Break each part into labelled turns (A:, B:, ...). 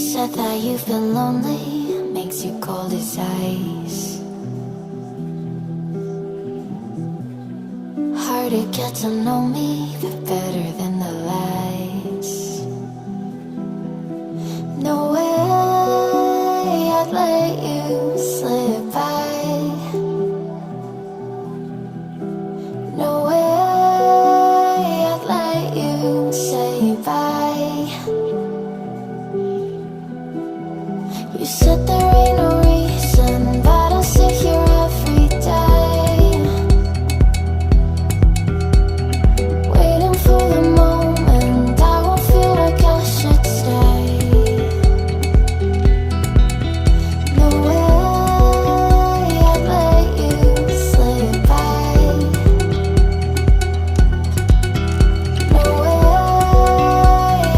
A: said that you feel lonely, makes you cold as ice. Hard to get to know me, but better than the lies. No way I'd let you slip by. No way I'd let you say bye. You said there ain't no reason, but I'll sit here every day, waiting for the moment I won't feel like I should stay. No way I'd let you slip by. No way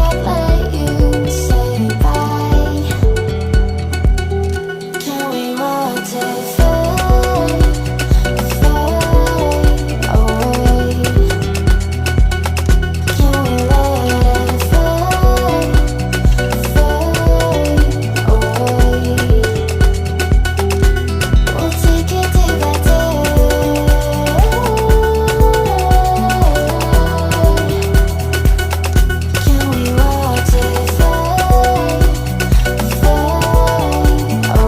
A: I'd let you say bye. Can we watch it fade, fade away? Can we let it fade, fade away? We'll take it day by day. Can we watch it fade, fade away?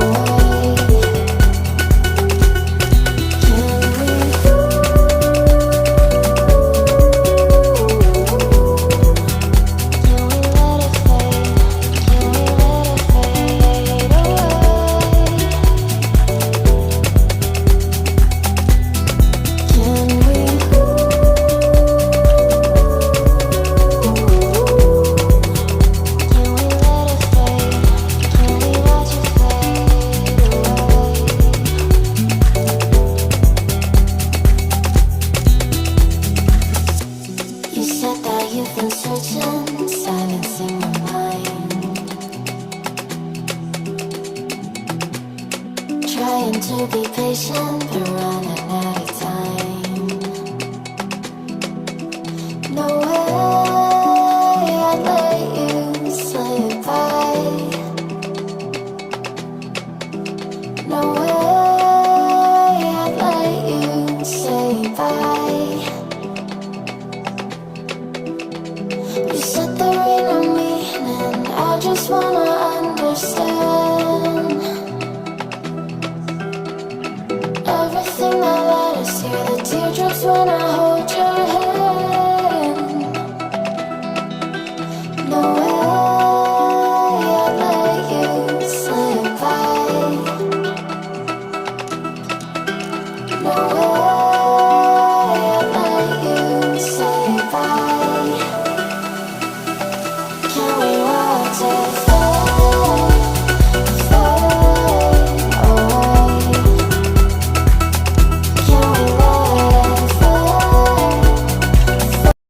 A: You said that you've been searching, silencing your mind, trying to be patient, but running out of time. No way I'd let you slip by. No way I'd let you say bye. You said there ain't no meaning, I just wanna understand everything that led us here, the teardrops when I hold your hand. No way I'd let you slip by. No way